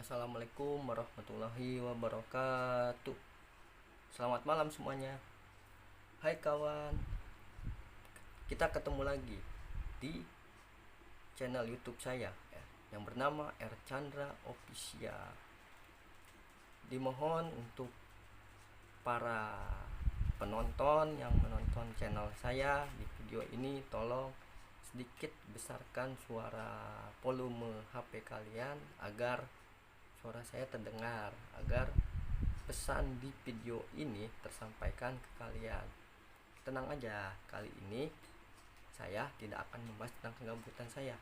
Assalamualaikum warahmatullahi wabarakatuh. Selamat malam semuanya. Hai kawan, kita ketemu lagi di channel YouTube saya ya, yang bernama R Chandra Official. Dimohon untuk para penonton yang menonton channel saya di video ini, tolong sedikit besarkan suara volume HP kalian agar suara saya terdengar, agar pesan di video ini tersampaikan ke kalian. Tenang aja, kali ini saya tidak akan membahas tentang kegabutan saya.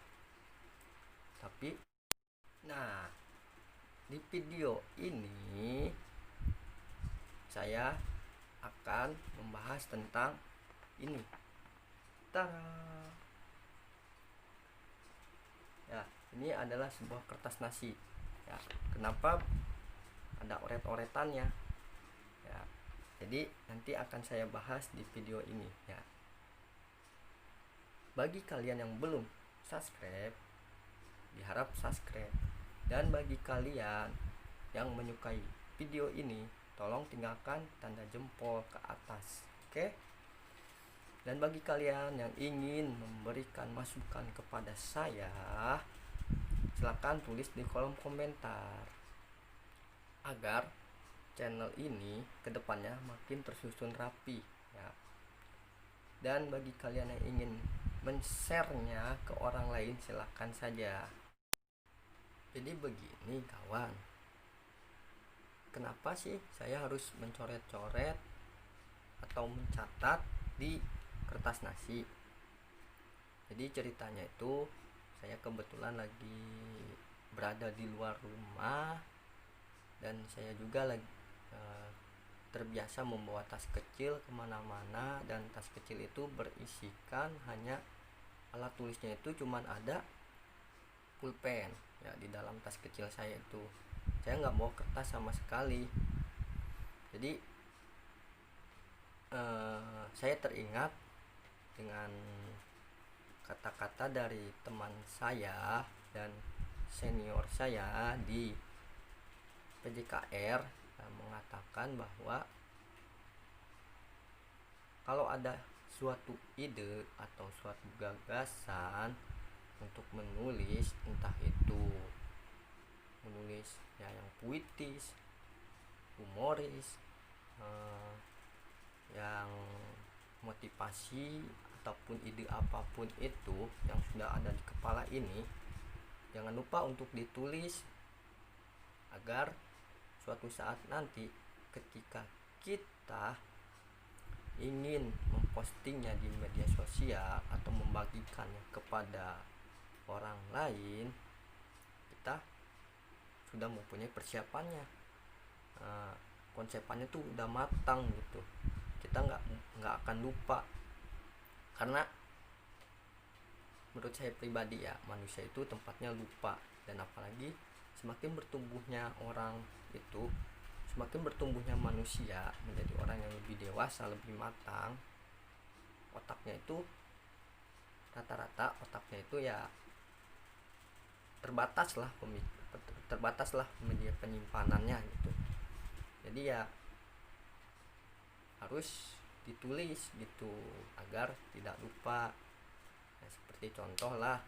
Tapi di video ini saya akan membahas tentang ini. Tara. Ya, ini adalah sebuah kertas nasi. Ya, kenapa ada oret-oretannya? Ya, jadi nanti akan saya bahas di video ini ya. Bagi kalian yang belum subscribe, diharap subscribe. Dan bagi kalian yang menyukai video ini, tolong tinggalkan tanda jempol ke atas. Oke? Dan bagi kalian yang ingin memberikan masukan kepada saya, silakan tulis di kolom komentar agar channel ini kedepannya makin tersusun rapi ya. Dan bagi kalian yang ingin men-share-nya ke orang lain, silakan saja. Jadi begini kawan, kenapa sih saya harus mencoret-coret atau mencatat di kertas nasi? Jadi ceritanya itu, saya kebetulan lagi berada di luar rumah dan saya juga lagi terbiasa membawa tas kecil kemana-mana, dan tas kecil itu berisikan hanya alat tulisnya itu cuman ada pulpen ya di dalam tas kecil saya itu. Saya nggak bawa kertas sama sekali. Jadi saya teringat dengan kata-kata dari teman saya dan senior saya di PJKR yang mengatakan bahwa kalau ada suatu ide atau suatu gagasan untuk menulis, entah itu menulis ya yang puitis, humoris, yang motivasi, ataupun ide apapun itu yang sudah ada di kepala ini, jangan lupa untuk ditulis agar suatu saat nanti ketika kita ingin mempostingnya di media sosial atau membagikannya kepada orang lain, kita sudah mempunyai persiapannya. Konsepannya tuh udah matang gitu. Kita nggak akan lupa, karena menurut saya pribadi ya, manusia itu tempatnya lupa. Dan apalagi semakin bertumbuhnya orang itu, semakin bertumbuhnya manusia menjadi orang yang lebih dewasa, lebih matang, otaknya itu rata-rata otaknya itu ya terbatas lah media penyimpanannya gitu. Jadi ya harus ditulis gitu agar tidak lupa. Seperti contoh lah,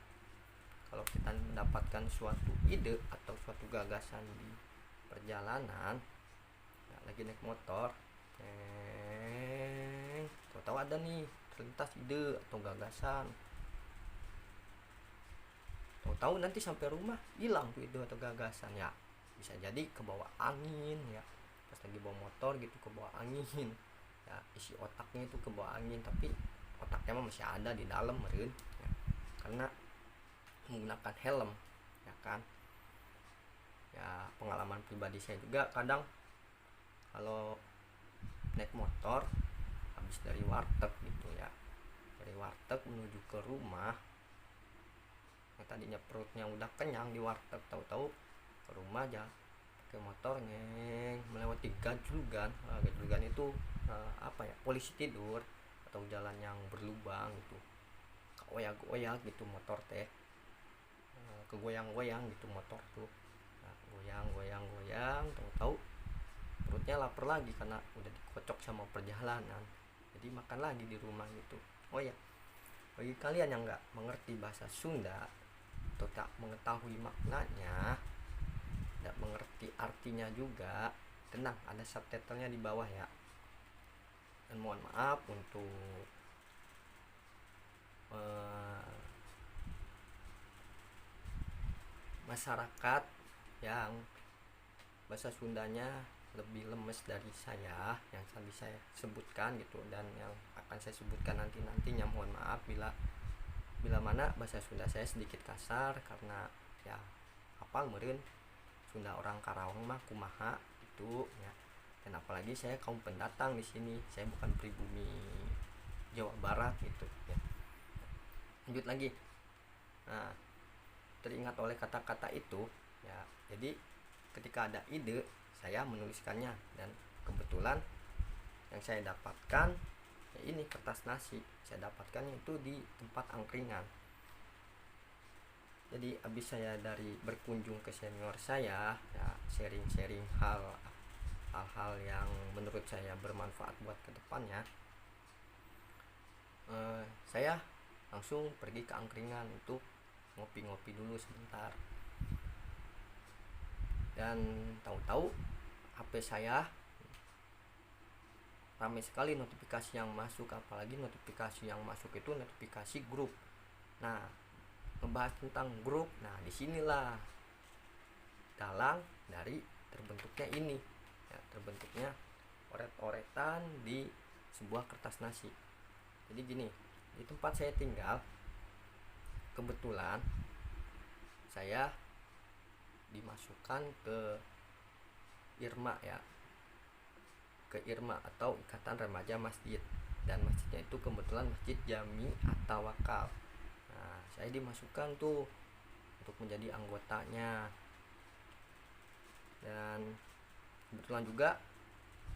kalau kita mendapatkan suatu ide atau suatu gagasan di perjalanan ya, lagi naik motor, tahu-tahu ada nih terlintas ide atau gagasan, tahu-tahu nanti sampai rumah hilang tuh ide atau gagasan ya. Bisa jadi kebawa angin ya, pas lagi bawa motor gitu kebawa angin ya, isi otaknya itu kebawa angin, tapi otaknya masih ada di dalam meren ya, karena menggunakan helm ya kan. Ya pengalaman pribadi saya juga, kadang kalau naik motor habis dari warteg gitu ya, dari warteg menuju ke rumah, yang tadinya perutnya udah kenyang di warteg, tahu-tahu ke rumah aja pakai motor melewati gajlugan. Gajlugan itu polisi tidur atau jalan yang berlubang gitu, goyang-goyang gitu motor teh, kegoyang-goyang gitu motor tuh. Goyang perutnya lapar lagi karena udah dikocok sama perjalanan, jadi makan lagi di rumah gitu. Oh ya, bagi kalian yang nggak mengerti bahasa Sunda atau tak mengetahui maknanya, tidak mengerti artinya juga, tenang, ada subtitlenya di bawah ya. Dan mohon maaf untuk masyarakat yang bahasa Sundanya lebih lemes dari saya yang tadi saya sebutkan gitu, dan yang akan saya sebutkan nantinya. Mohon maaf bila mana bahasa Sunda saya sedikit kasar, karena ya hafal meureun Sunda orang Karawang mah kumaha itu ya. Dan apalagi saya kaum pendatang di sini, saya bukan pribumi Jawa Barat gitu ya. Lanjut lagi. Nah, teringat oleh kata-kata itu ya, jadi ketika ada ide saya menuliskannya, dan kebetulan yang saya dapatkan ya ini kertas nasi, saya dapatkan itu di tempat angkringan. Jadi habis saya dari berkunjung ke senior saya ya, sharing-sharing hal-hal yang menurut saya bermanfaat buat kedepannya, saya langsung pergi ke angkringan untuk ngopi-ngopi dulu sebentar. Dan tahu-tahu HP saya ramai sekali notifikasi yang masuk, apalagi notifikasi yang masuk itu notifikasi grup. Nah, ngebahas tentang grup, nah disinilah dalang dari terbentuknya ini ya, terbentuknya oret-oretan di sebuah kertas nasi. Jadi gini, di tempat saya tinggal kebetulan saya dimasukkan ke IRMA ya, ke IRMA atau Ikatan Remaja Masjid, dan masjidnya itu kebetulan Masjid Jami At-Tawakal. Nah, saya dimasukkan tuh untuk menjadi anggotanya, dan kebetulan juga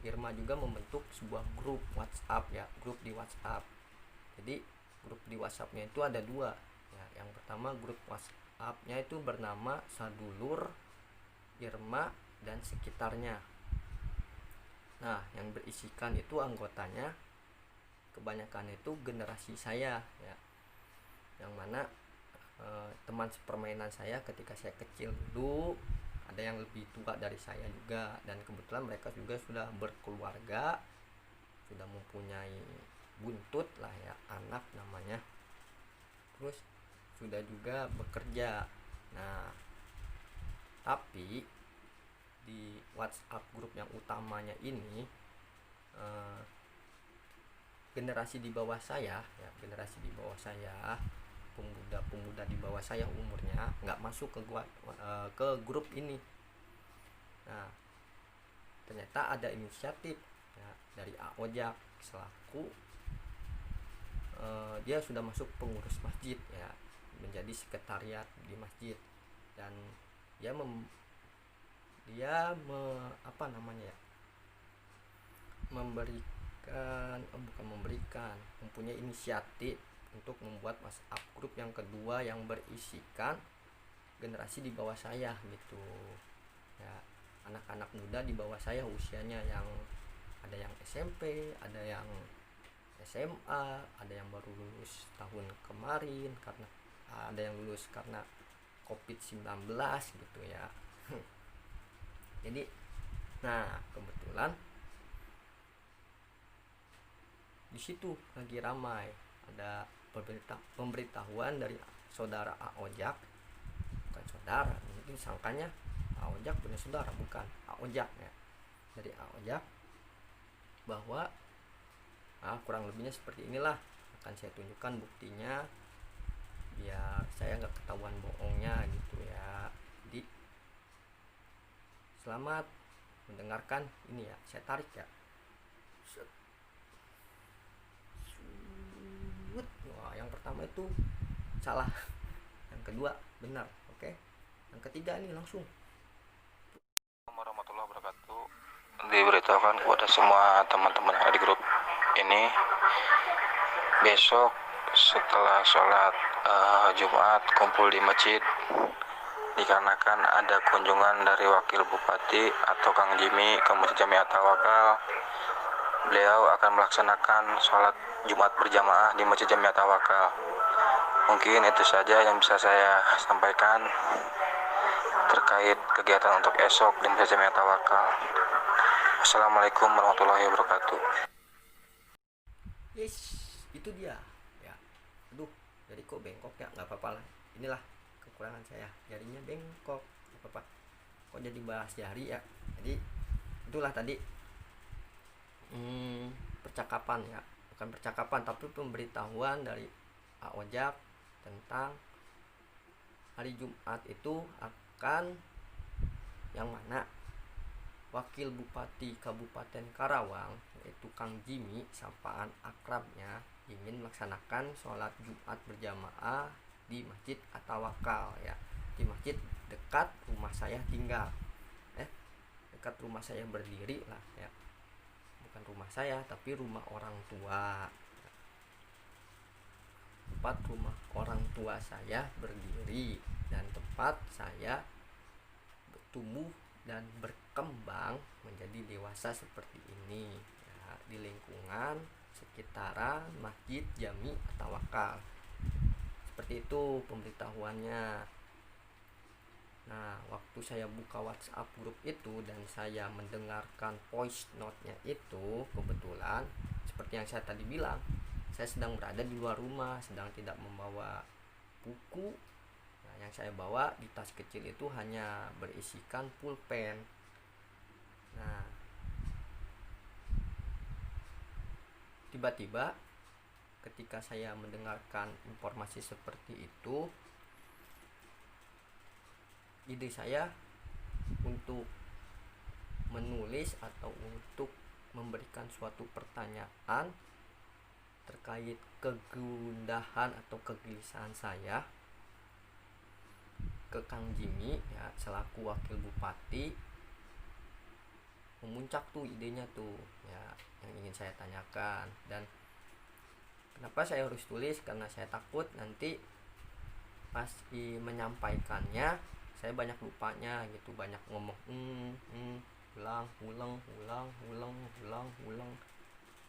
IRMA juga membentuk sebuah grup WhatsApp ya, grup di WhatsApp. Jadi grup di WhatsAppnya itu ada dua ya. Yang pertama grup WhatsAppnya itu bernama Sadulur IRMA dan sekitarnya. Nah, yang berisikan itu anggotanya kebanyakan itu generasi saya ya, yang mana teman sepermainan saya ketika saya kecil dulu, ada yang lebih tua dari saya juga, dan kebetulan mereka juga sudah berkeluarga, sudah mempunyai buntut lah ya, anak namanya, terus sudah juga bekerja. Nah, tapi di WhatsApp grup yang utamanya ini generasi di bawah saya ya, generasi di bawah saya, pemuda-pemuda di bawah saya umurnya nggak masuk ke grup ini. Nah, ternyata ada inisiatif ya, dari Ojak selaku dia sudah masuk pengurus masjid ya, menjadi sekretariat di masjid, dan dia mempunyai inisiatif untuk membuat WhatsApp grup yang kedua yang berisikan generasi di bawah saya gitu ya, anak-anak muda di bawah saya usianya, yang ada yang SMP, ada yang SMA, ada yang baru lulus tahun kemarin, karena ada yang lulus karena COVID-19 gitu ya. Jadi nah, kebetulan di situ lagi ramai, ada pemberitahuan dari saudara Ojak, bukan saudara, mungkin sangkanya Ojak punya saudara, bukan Ojak ya, dari Ojak bahwa kurang lebihnya seperti inilah, akan saya tunjukkan buktinya biar saya nggak ketahuan bohongnya gitu ya. Jadi selamat mendengarkan ini ya, saya tarik ya. Wah, yang pertama itu salah, yang kedua benar, oke. Yang ketiga ini langsung. Warahmatullahi wabarakatuh. Diberitahukan kepada semua teman-teman yang ada di grup ini, besok setelah sholat Jumat kumpul di masjid dikarenakan ada kunjungan dari Wakil Bupati atau Kang Jimmy ke Masjid Jamiah Tawakal. Beliau akan melaksanakan sholat Jumat berjamaah di Masjid Jamiah Tawakal. Mungkin itu saja yang bisa saya sampaikan terkait kegiatan untuk esok di Masjid Jamiah Tawakal. Assalamualaikum warahmatullahi wabarakatuh. Yes, itu dia ya. Aduh, jadi kok bengkok ya, nggak apa-apa lah, inilah kekurangan saya, jarinya bengkok, nggak apa-apa. Kok jadi bahas jari ya. Jadi itulah tadi percakapan ya, bukan percakapan tapi pemberitahuan dari Pak Ojak tentang hari Jumat itu akan yang mana Wakil Bupati Kabupaten Karawang yaitu Kang Jimmy, sapaan akrabnya, ingin melaksanakan sholat Jumat berjamaah di Masjid At-Tawakal ya, di masjid dekat rumah saya tinggal, dekat rumah saya berdiri lah ya, bukan rumah saya tapi rumah orang tua, tempat rumah orang tua saya berdiri dan tempat saya bertumbuh dan berkembang menjadi dewasa seperti ini ya, di lingkungan sekitaran Masjid Jami At-Tawakal. Seperti itu pemberitahuannya. Nah, waktu saya buka WhatsApp grup itu dan saya mendengarkan voice note-nya itu, kebetulan seperti yang saya tadi bilang, saya sedang berada di luar rumah, sedang tidak membawa buku. Yang saya bawa di tas kecil itu hanya berisikan pulpen. Nah, tiba-tiba ketika saya mendengarkan informasi seperti itu, ide saya untuk menulis atau untuk memberikan suatu pertanyaan terkait kegundahan atau kegelisahan saya ke Kang Jimmy ya, selaku Wakil Bupati, memuncak tuh idenya tuh ya, yang ingin saya tanyakan. Dan kenapa saya harus tulis, karena saya takut nanti pas menyampaikannya saya banyak lupanya gitu, banyak ngomong ulang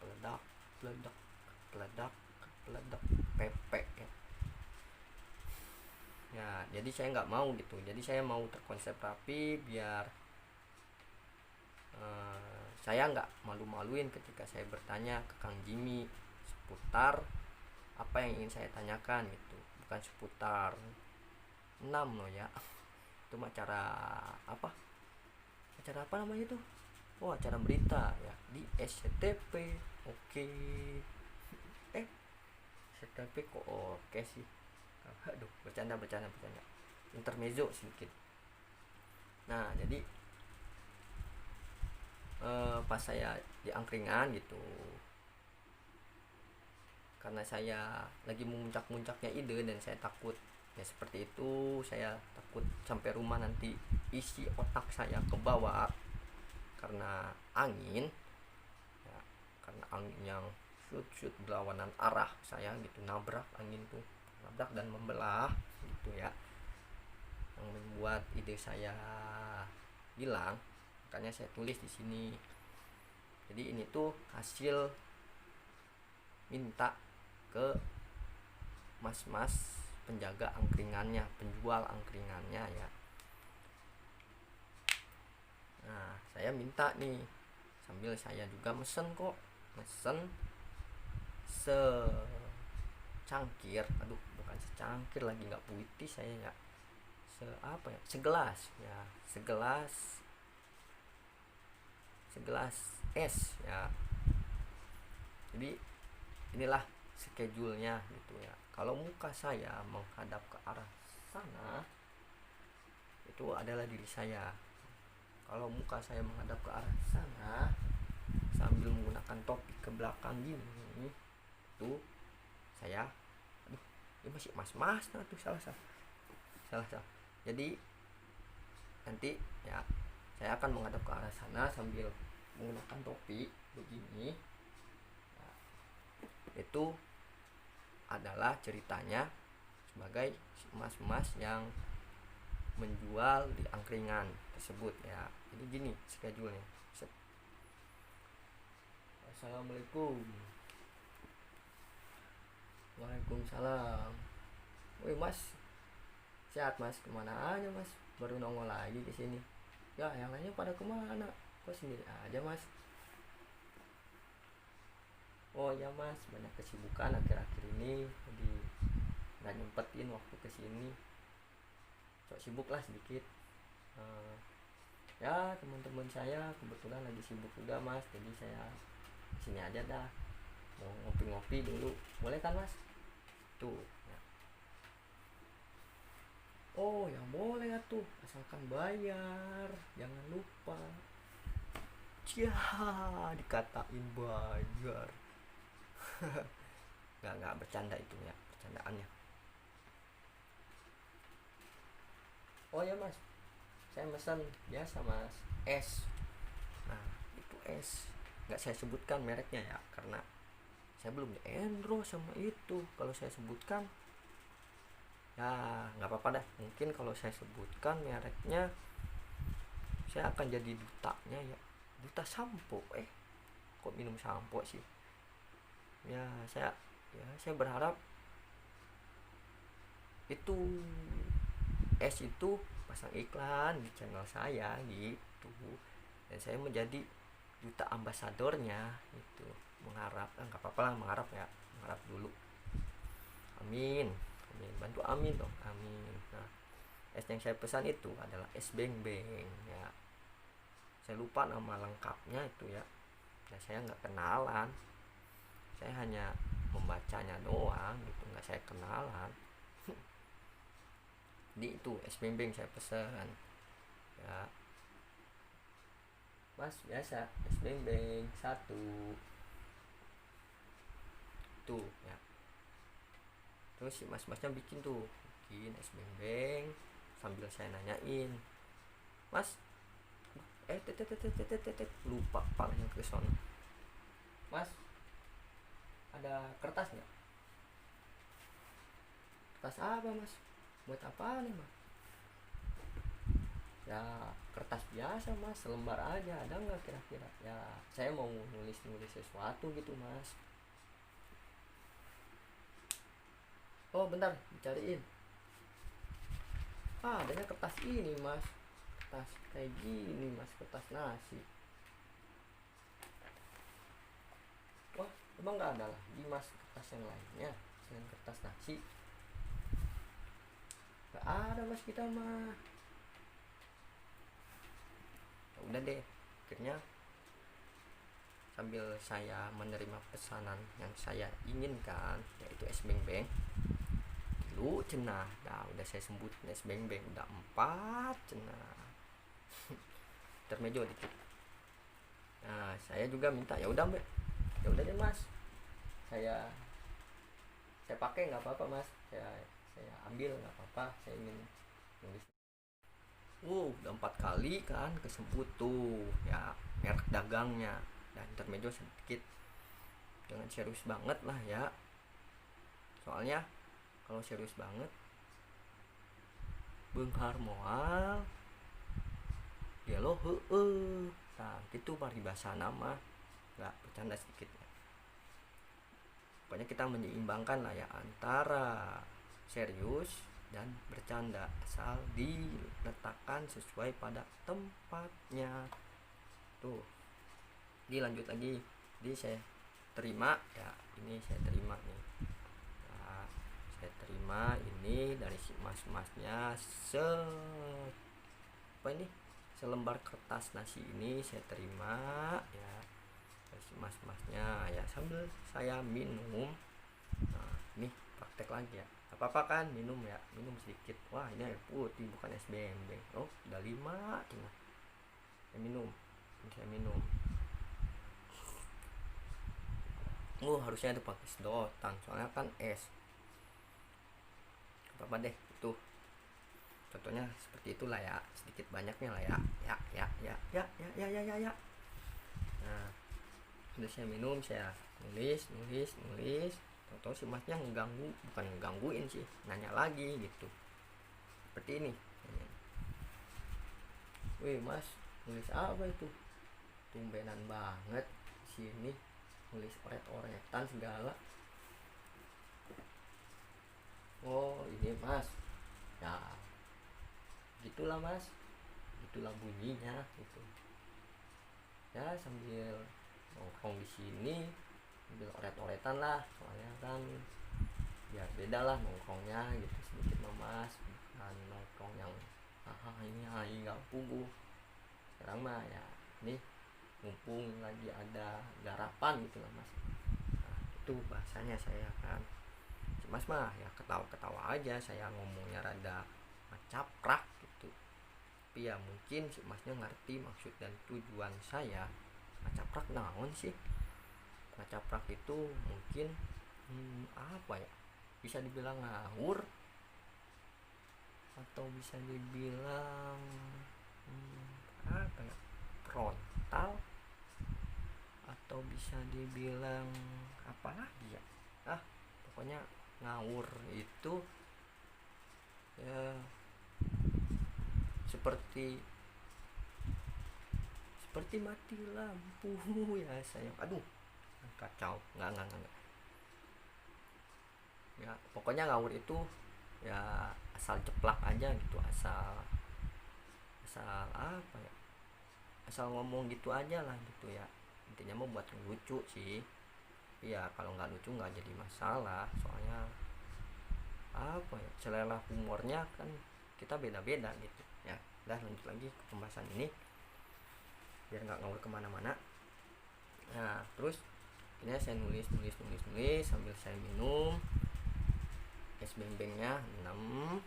peledak pepek ya. Ya, jadi saya nggak mau gitu. Jadi saya mau terkonsep rapi biar saya nggak malu-maluin ketika saya bertanya ke Kang Jimmy seputar apa yang ingin saya tanyakan gitu, bukan seputar 6 loh ya. Itu acara apa? Acara apa namanya itu? Oh, acara berita ya di SCTV. Oke. SCTV kok oke sih. Aduh, bercanda. Intermezzo sedikit. Nah, jadi pas saya di angkringan gitu, karena saya lagi memuncak-muncaknya ide dan saya takut ya seperti itu, saya takut sampai rumah nanti isi otak saya ke bawah karena angin ya, karena angin yang shoot berlawanan arah saya gitu, nabrak dan membelah gitu ya, yang membuat ide saya hilang. Makanya saya tulis di sini. Jadi ini tuh hasil minta ke mas-mas penjaga angkringannya, penjual angkringannya ya. Nah, saya minta nih, sambil saya juga mesen secangkir, bukan secangkir lagi, nggak puitis saya ya, segelas es ya. Jadi inilah schedule-nya gitu ya. Kalau muka saya menghadap ke arah sana, itu adalah diri saya. Kalau muka saya menghadap ke arah sana sambil menggunakan topi ke belakang gini, itu saya ini masih mas-mas tuh, salah. Jadi nanti ya saya akan menghadap ke arah sana sambil menggunakan topi begini ya. Itu adalah ceritanya sebagai mas-mas yang menjual di angkringan tersebut ya. Jadi gini schedule-nya. Assalamualaikum. Waalaikumsalam. Woi mas, sehat mas? Kemana aja mas? Baru nongol lagi ke sini. Ya yang lainnya pada kemana? Kok sendiri aja mas? Oh ya mas, banyak kesibukan akhir-akhir ini, jadi nggak nyempetin waktu ke sini. Sok sibuk lah sedikit. Ya teman-teman saya kebetulan lagi sibuk juga mas, jadi saya sini aja dah. Mau ngopi-ngopi dulu, boleh kan mas? Tuh. Ya. Oh ya boleh ya tuh, asalkan bayar, jangan lupa. Cia, dikatain bayar. nggak bercanda itu ya, bercandaannya. Oh ya mas, saya pesan biasa mas, es. Nah itu es nggak saya sebutkan mereknya ya, karena saya belum di endorse sama itu. Kalau saya sebutkan ya nggak apa-apa dah. Mungkin kalau saya sebutkan mereknya, saya akan jadi dutanya ya, duta sampo. Kok minum sampo sih ya. Saya berharap itu es itu pasang iklan di channel saya gitu, dan saya menjadi duta ambasadornya itu. Mengharap nggak apa-apa lah, mengharap ya, mengharap dulu. Amin, amin, bantu amin dong, amin. Nah es yang saya pesan itu adalah es beng beng ya. Saya lupa nama lengkapnya itu ya, dan saya nggak kenalan, saya hanya membacanya doang gitu, nggak saya kenalan. Jadi itu es beng beng saya pesan ya mas, biasa es beng beng satu tuh ya. Terus si mas-masnya bikin es beng beng sambil saya nanyain, mas lupa palanya ke sono. Mas ada kertas nggak? Kertas apa mas? Buat apa nih mas? Ya kertas biasa mas, selembar aja, ada nggak kira-kira? Ya saya mau nulis sesuatu gitu mas. Oh bentar, dicariin. Adanya kertas ini mas, kertas kayak gini mas, kertas nasi. Wah emang nggak ada lagi mas kertas yang lainnya selain kertas nasi? Nggak ada mas, kita mah. Ya udah deh, akhirnya sambil saya menerima pesanan yang saya inginkan, yaitu es beng beng dulu cenah. Nah udah saya sebutin es beng beng udah 4 cenah. Termejo dikit. Nah saya juga minta, ya udah mbak, ya udah deh mas, saya pakai nggak apa-apa mas, saya ambil nggak apa-apa, saya ingin nulis. Udah 4 kali kan kesebut tuh ya merek dagangnya. Dan intermezzo sedikit, jangan serius banget lah ya, soalnya kalau serius banget beunghar moal ya lo heeh. Nah gitu paribasa nama, nggak bercanda sedikit ya. Pokoknya kita menyeimbangkan lah ya antara serius dan bercanda, asal diletakkan sesuai pada tempatnya tuh. Dilanjut lagi, jadi saya terima ya, ini saya terima nih. Nah, saya terima ini dari si mas-masnya selembar kertas nasi ini saya terima ya dari si mas-masnya ya, sambil saya minum. Nah ini praktek lagi ya, apa-apa kan minum ya, minum sedikit. Wah ini air putih bukan es beng beng. Oh udah 5 tinggal saya minum. Harusnya ada pakai sedotan, soalnya kan es. Apa deh itu contohnya seperti itulah ya, sedikit banyaknya lah ya. Nah udah saya minum, saya nulis. Tahu si masnya bukan ngegangguin sih, nanya lagi gitu seperti ini. weh mas, nulis apa itu, tumbenan banget sini nulis oret-oretan segala. Oh ini mas, ya gitulah mas, gitulah bunyinya gitu ya, sambil nongkrong di sini sambil oret-oretan lah, soalnya kan biar beda lah nongkrongnya gitu sedikit mas, bukan nongkrong yang ini hai kampung bu. Sekarang mah ya nih mumpung lagi ada garapan gitu lah mas, nah, itu bahasanya saya kan. Si mas mah ya ketawa-ketawa aja, saya ngomongnya rada macaprak gitu, tapi ya mungkin si masnya ngerti maksud dan tujuan saya. Macaprak naon sih, macaprak itu mungkin apa ya, bisa dibilang ngawur atau bisa dibilang apa ya, frontal, atau bisa dibilang apa lagi ya, pokoknya ngawur itu ya seperti mati lampu ya sayang, aduh kacau, nggak ya pokoknya ngawur itu ya asal ceplak aja gitu, asal apa ya, asal ngomong gitu aja lah gitu ya, intinya mau buat lucu sih. Tapi ya kalau nggak lucu nggak jadi masalah, soalnya apa ya, selera humornya kan kita beda-beda gitu ya. Udah lanjut lagi ke pembahasan ini biar nggak ngawur kemana-mana. Nah terus ini saya nulis sambil saya minum es beng-bengnya 6,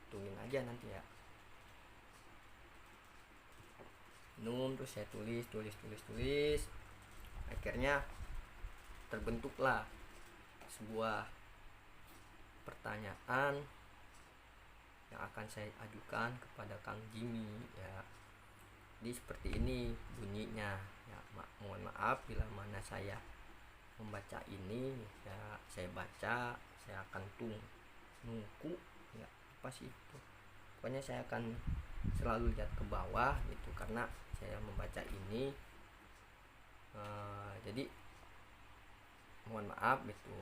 tungguin aja nanti ya, minum terus saya tulis, akhirnya terbentuklah sebuah pertanyaan yang akan saya ajukan kepada Kang Jimmy ya. Jadi seperti ini bunyinya ya, mohon maaf bila mana saya membaca ini ya, saya baca saya akan nungku ya, apa sih itu, pokoknya saya akan selalu lihat ke bawah gitu karena saya membaca ini. Jadi mohon maaf itu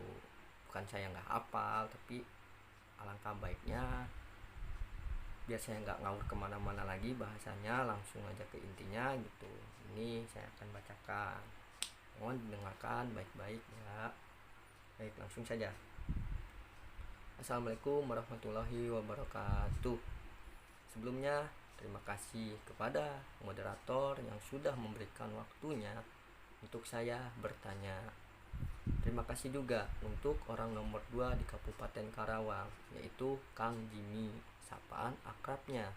bukan saya nggak hafal, tapi alangkah baiknya biar saya nggak ngawur kemana-mana lagi bahasanya, langsung aja ke intinya gitu. Ini saya akan bacakan, mohon didengarkan baik-baik ya. Baik, langsung saja. Assalamualaikum warahmatullahi wabarakatuh. Sebelumnya terima kasih kepada moderator yang sudah memberikan waktunya untuk saya bertanya. Terima kasih juga untuk orang nomor 2 di Kabupaten Karawang, yaitu Kang Jimmy, sapaan akrabnya.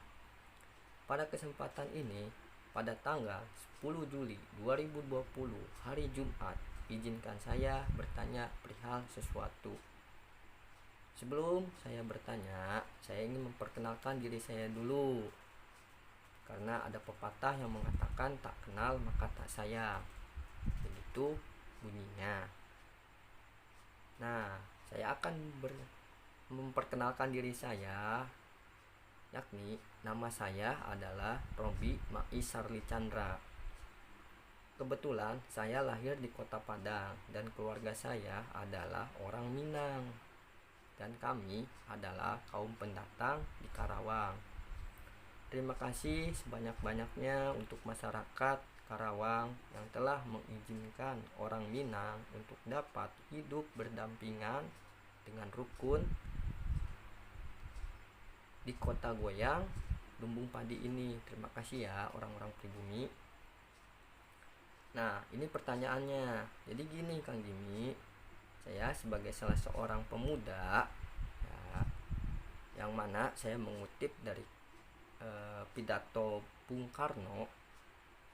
Pada kesempatan ini, pada tanggal 10 Juli 2020 hari Jumat, izinkan saya bertanya perihal sesuatu. Sebelum saya bertanya, saya ingin memperkenalkan diri saya dulu. Karena ada pepatah yang mengatakan tak kenal maka tak sayang. Begitu bunyinya. Nah, saya akan memperkenalkan diri saya, yakni nama saya adalah Robi Maisarli Chandra. Kebetulan saya lahir di Kota Padang dan keluarga saya adalah orang Minang. Dan kami adalah kaum pendatang di Karawang. Terima kasih sebanyak-banyaknya untuk masyarakat Karawang yang telah mengizinkan orang Minang untuk dapat hidup berdampingan dengan rukun di kota goyang lumbung padi ini. Terima kasih ya orang-orang pribumi. Nah, ini pertanyaannya. Jadi gini Kang Jimmy, saya sebagai salah seorang pemuda ya, yang mana saya mengutip dari pidato Bung Karno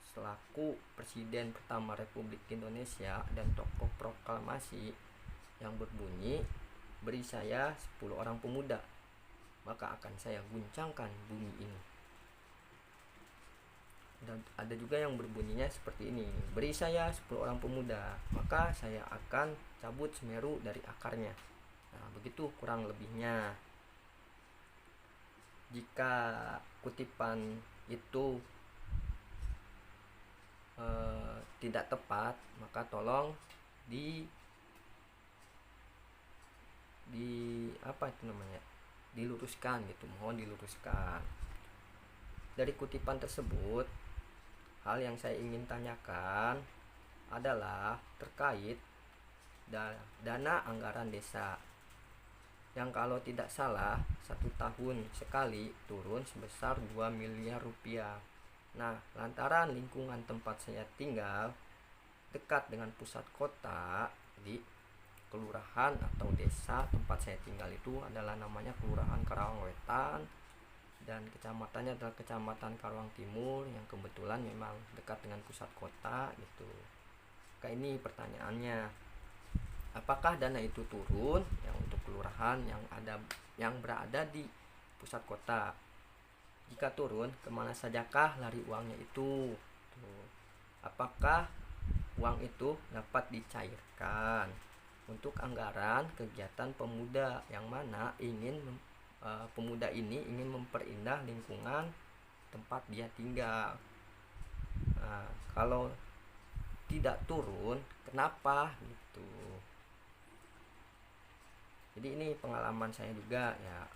selaku Presiden pertama Republik Indonesia dan tokoh proklamasi yang berbunyi, beri saya 10 orang pemuda maka akan saya guncangkan bumi ini. Dan ada juga yang berbunyinya seperti ini, beri saya 10 orang pemuda maka saya akan cabut Semeru dari akarnya. Nah, begitu kurang lebihnya. Jika kutipan itu tidak tepat, maka tolong di apa itu namanya, diluruskan gitu, mohon diluruskan. Dari kutipan tersebut, hal yang saya ingin tanyakan adalah terkait dana anggaran desa yang kalau tidak salah 1 tahun sekali turun sebesar 2 miliar rupiah. Nah, lantaran lingkungan tempat saya tinggal dekat dengan pusat kota, jadi kelurahan atau desa tempat saya tinggal itu adalah namanya Kelurahan Karawang Wetan, dan kecamatannya adalah Kecamatan Karawang Timur yang kebetulan memang dekat dengan pusat kota gitu. Kayak ini pertanyaannya, apakah dana itu turun yang untuk kelurahan yang berada di pusat kota? Jika turun, kemana sajakah lari uangnya itu? Apakah uang itu dapat dicairkan untuk anggaran kegiatan pemuda yang mana pemuda ini ingin memperindah lingkungan tempat dia tinggal? Nah, kalau tidak turun, kenapa gitu? Jadi ini pengalaman saya juga ya,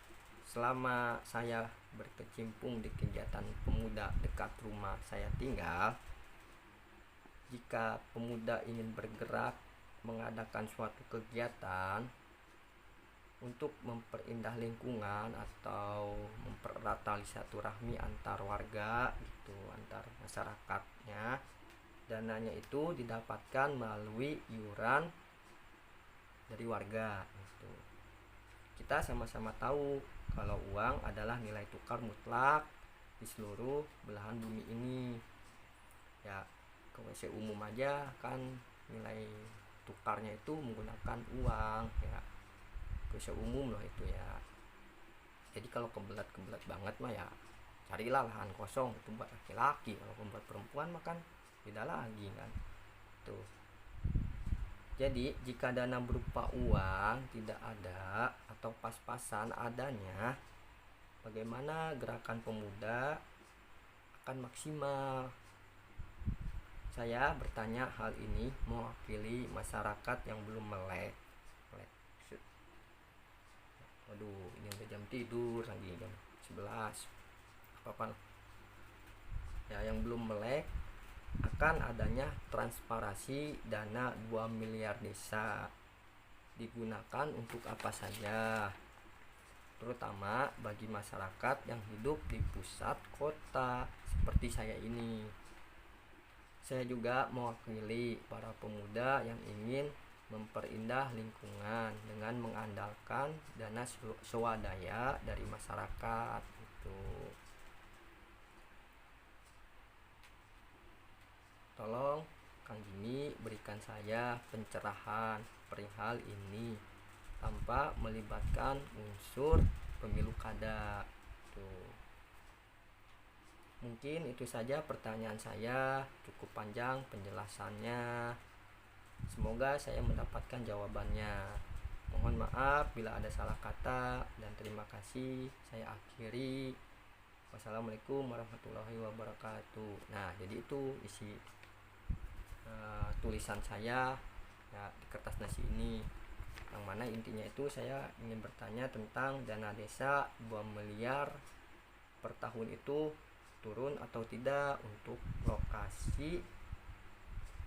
selama saya berkecimpung di kegiatan pemuda dekat rumah saya tinggal. Jika pemuda ingin bergerak mengadakan suatu kegiatan untuk memperindah lingkungan atau mempererat tali silaturahmi antar warga gitu, antar masyarakatnya, dananya itu didapatkan melalui iuran dari warga gitu. Kita sama-sama tahu kalau uang adalah nilai tukar mutlak di seluruh belahan bumi ini. Ya, ke WC umum aja kan nilai tukarnya itu menggunakan uang ya. Ke WC umum loh itu ya. Jadi kalau kebelet banget mah ya carilah lahan kosong itu buat laki-laki. Kalau buat perempuan mah kan beda lagi kan. Tuh. Jadi jika dana berupa uang tidak ada atau pas-pasan adanya, bagaimana gerakan pemuda akan maksimal? Saya bertanya hal ini mewakili masyarakat yang belum melek. Waduh, ini udah jam tidur lagi, jam 11. Apa-apa ya, yang belum melek akan adanya transparansi dana 2 miliar desa digunakan untuk apa saja, terutama bagi masyarakat yang hidup di pusat kota seperti saya ini. Saya juga mewakili para pemuda yang ingin memperindah lingkungan dengan mengandalkan dana swadaya dari masyarakat gitu. Tolong Kang Jimmy berikan saya pencerahan perihal ini tanpa melibatkan unsur pemilu kada. Tuh. Mungkin itu saja pertanyaan saya, cukup panjang penjelasannya. Semoga saya mendapatkan jawabannya. Mohon maaf bila ada salah kata dan terima kasih. Saya akhiri. Wassalamualaikum warahmatullahi wabarakatuh. Nah, jadi itu isi tulisan saya ya di kertas nasi ini, yang mana intinya itu saya ingin bertanya tentang dana desa 2 miliar per tahun itu turun atau tidak untuk lokasi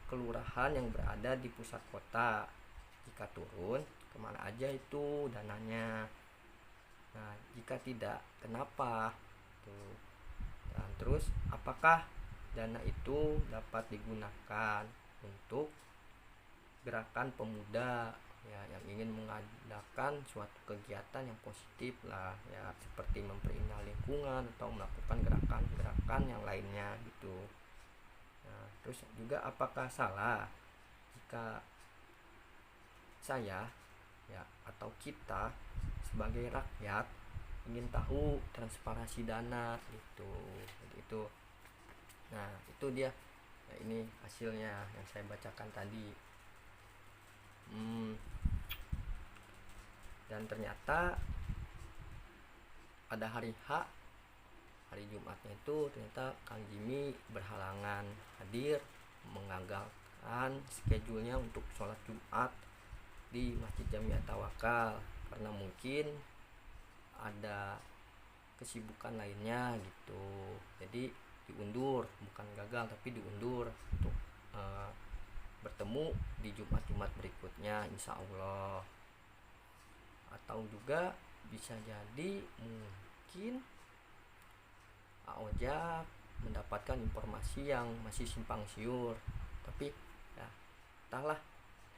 kelurahan yang berada di pusat kota. Jika turun, kemana aja itu dananya? Nah, jika tidak, kenapa? Tuh. Dan terus apakah dana itu dapat digunakan untuk gerakan pemuda ya yang ingin mengadakan suatu kegiatan yang positif lah ya, seperti memperindah lingkungan atau melakukan gerakan-gerakan yang lainnya gitu. Nah, terus juga apakah salah jika saya ya atau kita sebagai rakyat ingin tahu transparansi dana gitu. Jadi itu. Nah, itu dia. Ya, ini hasilnya yang saya bacakan tadi. Dan ternyata pada hari H hari Jumatnya itu ternyata Kang Jimmy berhalangan hadir, mengagalkan schedule-nya untuk sholat Jumat di Masjid Jami Tawakal karena mungkin ada kesibukan lainnya gitu. Jadi diundur, bukan gagal tapi diundur untuk bertemu di Jumat-Jumat berikutnya insya Allah. Atau juga bisa jadi mungkin Ojak mendapatkan informasi yang masih simpang siur, tapi ya entahlah,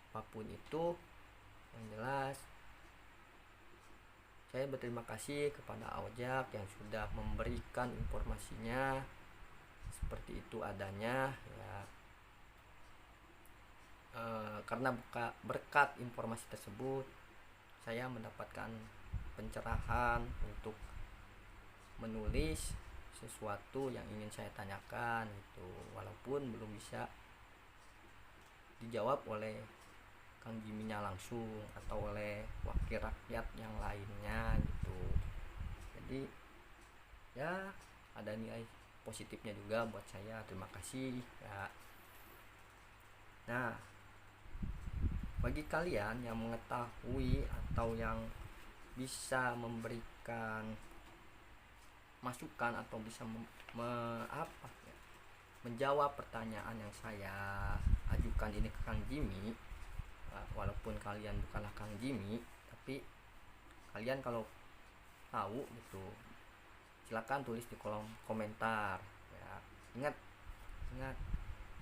apapun itu yang jelas saya berterima kasih kepada Ojak yang sudah memberikan informasinya seperti itu adanya ya. Karena berkat informasi tersebut saya mendapatkan pencerahan untuk menulis sesuatu yang ingin saya tanyakan itu, walaupun belum bisa dijawab oleh Kang Jimmy-nya langsung atau oleh wakil rakyat yang lainnya gitu. Jadi ya ada nilai positifnya juga buat saya, terima kasih ya. Nah, bagi kalian yang mengetahui atau yang bisa memberikan masukan atau bisa menjawab pertanyaan yang saya ajukan ini ke Kang Jimmy, walaupun kalian bukanlah Kang Jimmy, tapi kalian kalau tahu gitu silakan tulis di kolom komentar ya. Ingat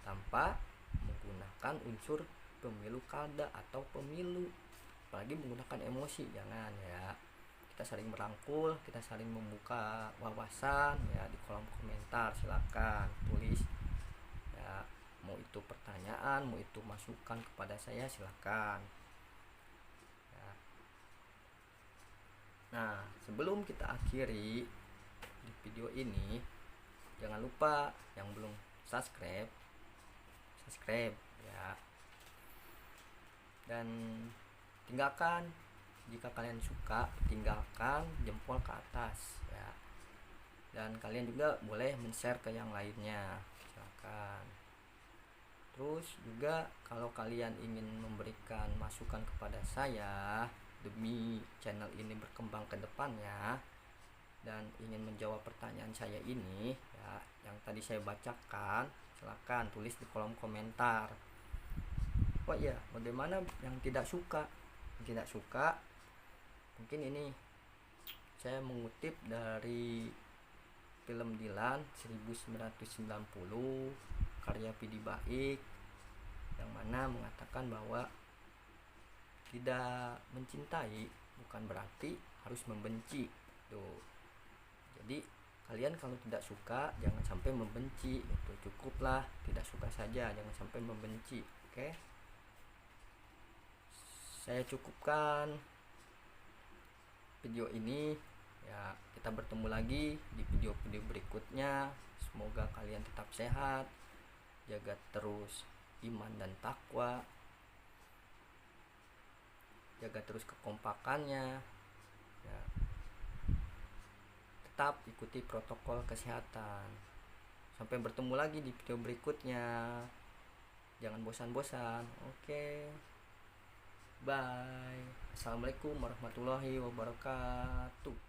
tanpa menggunakan unsur pemilu kada atau pemilu, apalagi menggunakan emosi, jangan ya. Kita saling merangkul, kita saling membuka wawasan ya di kolom komentar. Silakan tulis ya, mau itu pertanyaan, mau itu masukan kepada saya, silakan ya. Nah, sebelum kita akhiri di video ini, jangan lupa yang belum subscribe ya, dan tinggalkan, jika kalian suka, tinggalkan jempol ke atas ya. Dan kalian juga boleh men-share ke yang lainnya, silakan. Terus juga kalau kalian ingin memberikan masukan kepada saya demi channel ini berkembang ke depannya dan ingin menjawab pertanyaan saya ini ya, yang tadi saya bacakan, silakan tulis di kolom komentar. Oh ya, bagaimana yang tidak suka? Tidak suka, mungkin ini saya mengutip dari film Dilan 1990 karya Pidi Baik, yang mana mengatakan bahwa tidak mencintai bukan berarti harus membenci tuh. Jadi kalian kalau tidak suka jangan sampai membenci, itu cukuplah tidak suka saja, jangan sampai membenci. Oke, saya cukupkan video ini ya. Kita bertemu lagi di video-video berikutnya. Semoga kalian tetap sehat, jaga terus iman dan takwa, jaga terus kekompakannya ya. Tetap ikuti protokol kesehatan. Sampai bertemu lagi di video berikutnya. Jangan bosan-bosan. Oke. Bye. Assalamualaikum warahmatullahi wabarakatuh.